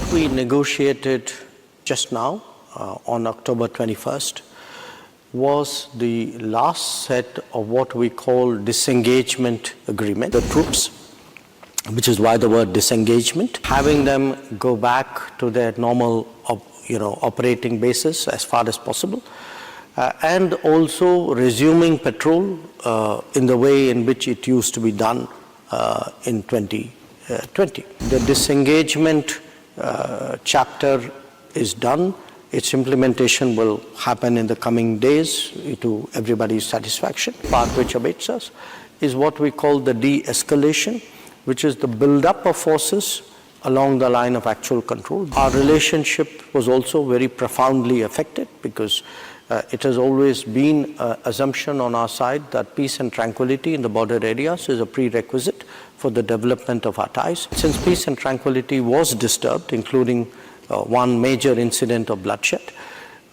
What we negotiated just now on October 21st was the last set of what we call disengagement agreement. The troops, which is why the word disengagement, having them go back to their normal operating basis as far as possible, and also resuming patrol in the way in which it used to be done in 2020. The disengagement chapter is done. Its implementation will happen in the coming days to everybody's satisfaction. Part which awaits us is what we call the de-escalation, which is the build-up of forces along the line of actual control. Our relationship was also very profoundly affected because it has always been an assumption on our side that peace and tranquility in the border areas is a prerequisite for the development of our ties. Since peace and tranquility was disturbed, including one major incident of bloodshed,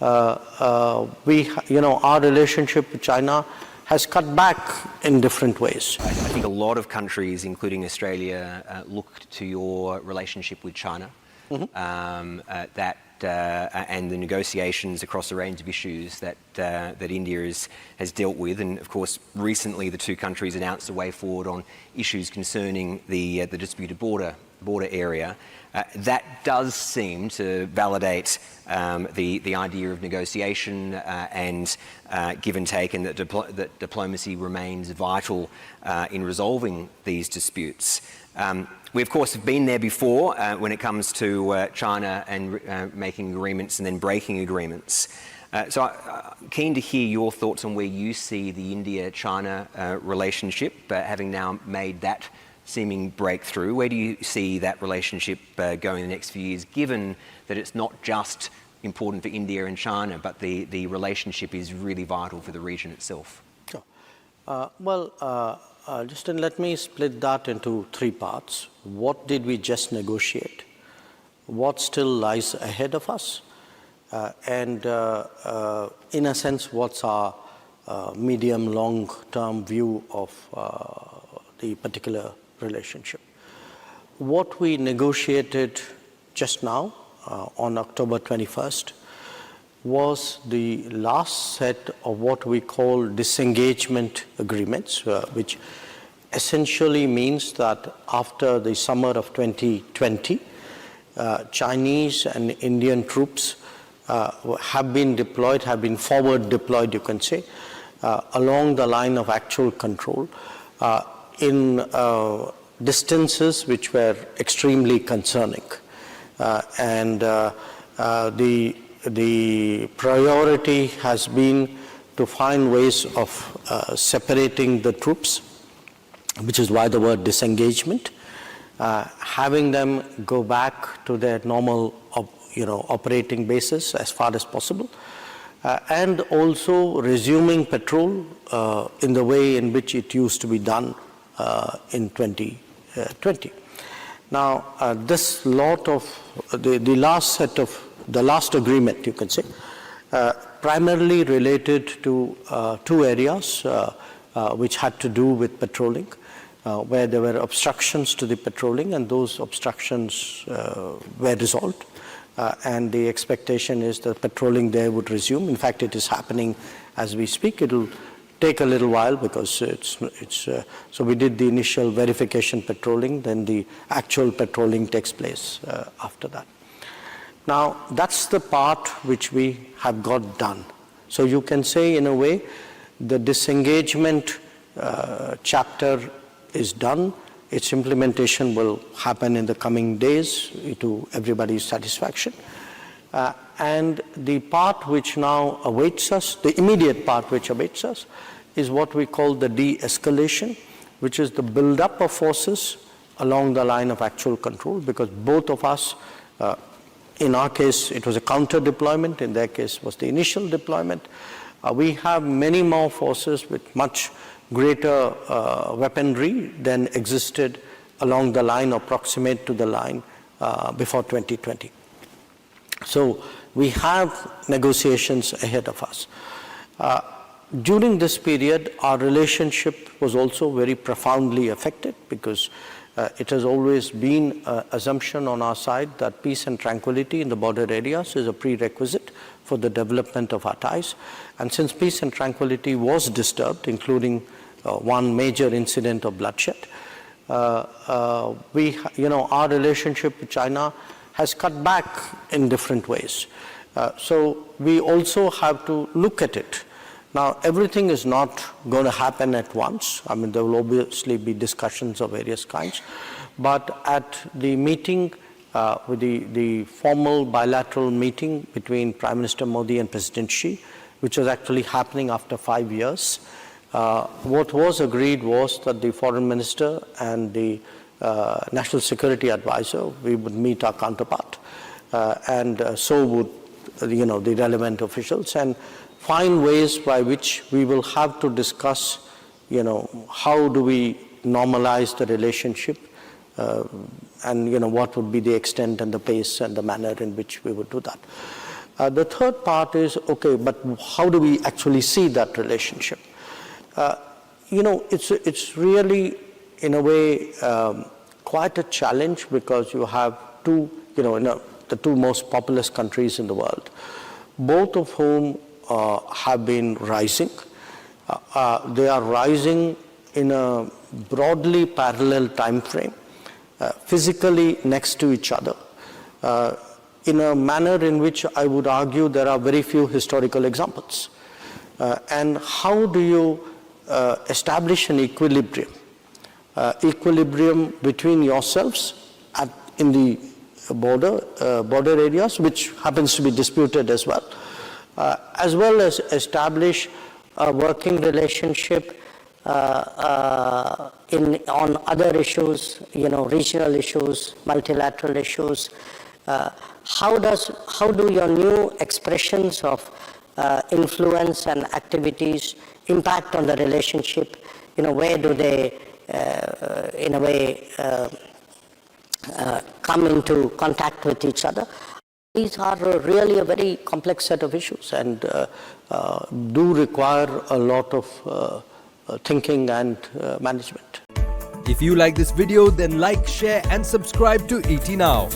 our relationship with China has cut back in different ways. I think a lot of countries, including Australia, look to your relationship with China, and the negotiations across a range of issues that India has dealt with. And of course, recently the two countries announced a way forward on issues concerning the disputed border area. That does seem to validate the idea of negotiation and give and take, and that diplomacy remains vital in resolving these disputes. We, of course, have been there before when it comes to China and making agreements and then breaking agreements. So I'm keen to hear your thoughts on where you see the India-China relationship, having now made that seeming breakthrough. Where do you see that relationship going in the next few years, given that it's not just important for India and China, but the relationship is really vital for the region itself? Sure. Justin, let me split that into three parts. What did we just negotiate? What still lies ahead of us? And in a sense, what's our medium, long-term view of the particular relationship? What we negotiated just now on October 21st was the last set of what we call disengagement agreements, which essentially means that after the summer of 2020, Chinese and Indian troops have been forward deployed, you can say, along the line of actual control in distances which were extremely concerning. The priority has been to find ways of separating the troops, which is why the word disengagement, having them go back to their normal operating basis as far as possible, and also resuming patrol in the way in which it used to be done in 2020. Now, this lot of the last agreement, you can say, primarily related to two areas which had to do with patrolling, where there were obstructions to the patrolling, and those obstructions were resolved. And the expectation is that patrolling there would resume. In fact, it is happening as we speak. It will take a little while because so we did the initial verification patrolling, then the actual patrolling takes place after that. Now, that's the part which we have got done. So you can say, in a way, the disengagement chapter is done. Its implementation will happen in the coming days to everybody's satisfaction. And the part which now awaits us, the immediate part which awaits us, is what we call the de-escalation, which is the build-up of forces along the line of actual control, because both of us, in our case, it was a counter-deployment. In their case, was the initial deployment. We have many more forces with much greater weaponry than existed along the line or proximate to the line before 2020. So we have negotiations ahead of us. During this period, our relationship was also very profoundly affected because It has always been an assumption on our side that peace and tranquility in the border areas is a prerequisite for the development of our ties. And since peace and tranquility was disturbed, including one major incident of bloodshed, our relationship with China has cut back in different ways. So we also have to look at it. Now, everything is not going to happen at once. I mean, there will obviously be discussions of various kinds. But at the meeting, with the formal bilateral meeting between Prime Minister Modi and President Xi, which was actually happening after 5 years, what was agreed was that the Foreign Minister and the National Security Advisor, we would meet our counterpart, and so would the relevant officials, and find ways by which we will have to discuss, how do we normalize the relationship, and what would be the extent and the pace and the manner in which we would do that. The third part is, okay, but how do we actually see that relationship? It's really, in a way, quite a challenge, because you have two, the two most populous countries in the world, both of whom have been rising. They are rising in a broadly parallel time frame, physically next to each other, in a manner in which I would argue there are very few historical examples. And how do you establish an equilibrium between yourselves in the border areas, which happens to be disputed as well as establish a working relationship on other issues, regional issues, multilateral issues. How do your new expressions of influence and activities impact on the relationship? Where do they, in a way, come into contact with each other? These are really a very complex set of issues, and do require a lot of thinking and management. If you like this video, then like, share and subscribe to ET Now.